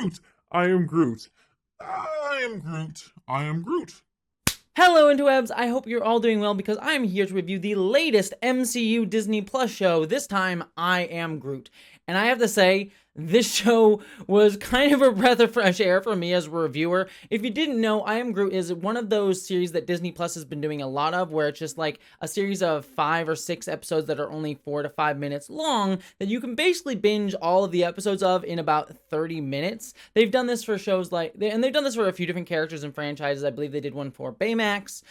Groot. I am Groot. I am Groot. I am Groot. Hello interwebs, I hope you're all doing well because I'm here to review the latest MCU Disney Plus show. This time, I Am Groot. And I have to say, this show was kind of a breath of fresh air for me as a reviewer. If you didn't know, I Am Groot is one of those series that Disney Plus has been doing a lot of, where it's just like a series of 5 or 6 episodes that are only 4 to 5 minutes long that you can basically binge all of the episodes of in about 30 minutes. They've done this for shows like, and they've done this for a few different characters and franchises. I believe they did one for Baymax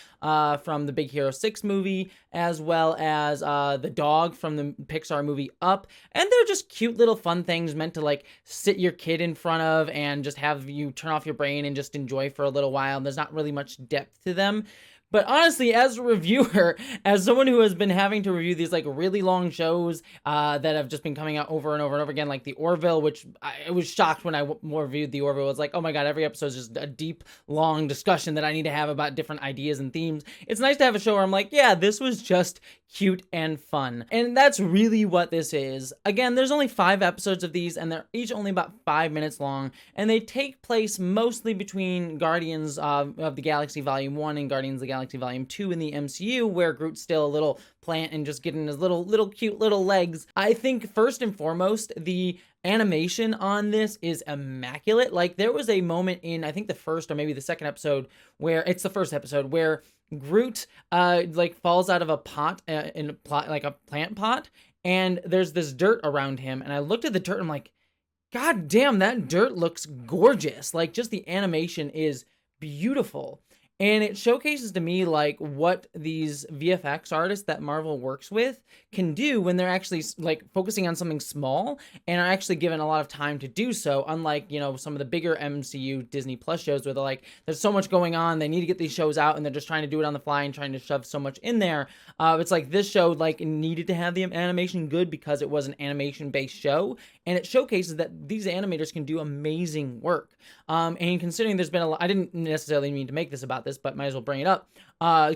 from the Big Hero 6 movie, as well as the dog from the Pixar movie Up. And they're just cute little fun things meant to like sit your kid in front of and just have you turn off your brain and just enjoy for a little while. There's not really much depth to them. But honestly, as a reviewer, as someone who has been having to review these like really long shows that have just been coming out over and over and over again, like the Orville, which I was shocked when I reviewed the Orville. It's like, oh my god, every episode is just a deep, long discussion that I need to have about different ideas and themes. It's nice to have a show where I'm like, yeah, this was just cute and fun. And that's really what this is. Again, there's only 5 episodes of these, and they're each only about 5 minutes long, and they take place mostly between Guardians of the Galaxy Volume 1 and Guardians of the Galaxy Volume 2 in the MCU, where Groot's still a little plant and just getting his little cute little legs. I think first and foremost, the animation on this is immaculate. Like, there was a moment in, I think the first or maybe the second episode, where it's the first episode where Groot like falls out of a pot like a plant pot, and there's this dirt around him, and I looked at the dirt and I'm like, god damn, that dirt looks gorgeous. Like, just the animation is beautiful. And it showcases to me like what these VFX artists that Marvel works with can do when they're actually like focusing on something small and are actually given a lot of time to do so. Unlike, you know, some of the bigger MCU Disney Plus shows where they're like, there's so much going on, they need to get these shows out, and they're just trying to do it on the fly and trying to shove so much in there. It's like this show like needed to have the animation good because it was an animation-based show, and it showcases that these animators can do amazing work. And considering there's been a lot, I didn't necessarily mean to make this about this, but might as well bring it up.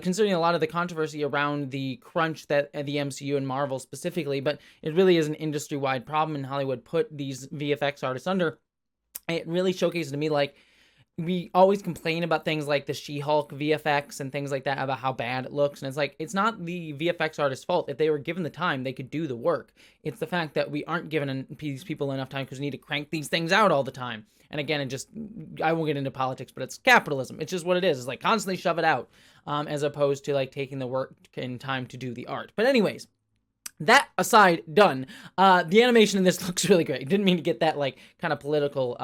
Considering a lot of the controversy around the crunch that the MCU and Marvel specifically, but it really is an industry-wide problem, and Hollywood put these VFX artists under. It really showcases to me like, we always complain about things like the She-Hulk VFX and things like that, about how bad it looks. And it's like, it's not the VFX artist's fault. If they were given the time, they could do the work. It's the fact that we aren't giving these people enough time because we need to crank these things out all the time. And again, I won't get into politics, but it's capitalism. It's just what it is. It's like constantly shove it out, as opposed to like taking the work and time to do the art. But anyways, that aside, done. The animation in this looks really great. Didn't mean to get that like kind of political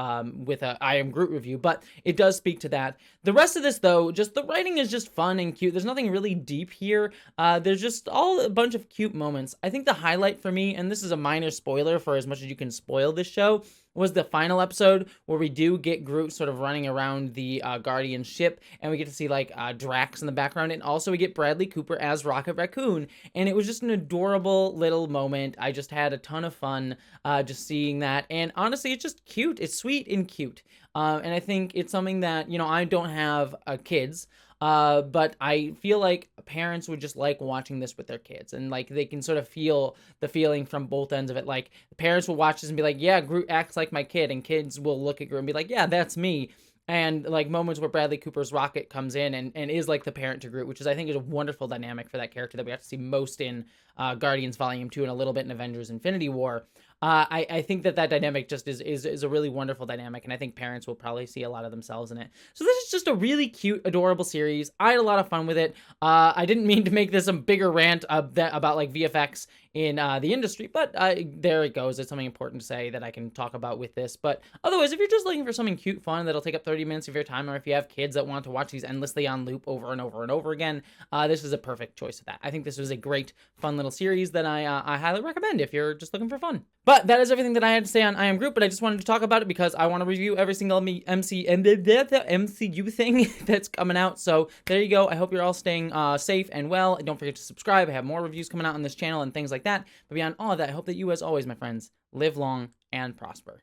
with a I Am Groot review, but it does speak to that. The rest of this though, just the writing is just fun and cute. There's nothing really deep here. There's just all a bunch of cute moments. I think the highlight for me, and this is a minor spoiler for as much as you can spoil this show, was the final episode where we do get Groot sort of running around the Guardian ship, and we get to see like Drax in the background, and also we get Bradley Cooper as Rocket Raccoon, and it was just an adorable little moment. I just had a ton of fun just seeing that, and honestly, it's just cute. It's sweet and cute, and I think it's something that, you know, I don't have kids, but I feel like parents would just like watching this with their kids, and like they can sort of feel the feeling from both ends of it. Like, parents will watch this and be like, yeah, Groot acts like my kid, and kids will look at Groot and be like, yeah, that's me. And like moments where Bradley Cooper's Rocket comes in and is like the parent to Groot, which is, I think, is a wonderful dynamic for that character that we have to see most in Guardians Volume 2 and a little bit in Avengers Infinity War. I think that dynamic just is a really wonderful dynamic, and I think parents will probably see a lot of themselves in it. So this is just a really cute, adorable series. I had a lot of fun with it. I didn't mean to make this a bigger rant about like VFX in the industry, but there it goes. It's something important to say that I can talk about with this. But otherwise, if you're just looking for something cute, fun, that'll take up 30 minutes of your time, or if you have kids that want to watch these endlessly on loop over and over and over again, this is a perfect choice of that. I think this was a great, fun little series that I highly recommend if you're just looking for fun. But that is everything that I had to say on I Am Groot, but I just wanted to talk about it because I want to review every single MCU thing that's coming out. So there you go. I hope you're all staying safe and well. And don't forget to subscribe. I have more reviews coming out on this channel and things like that. But beyond all of that, I hope that you, as always, my friends, live long and prosper.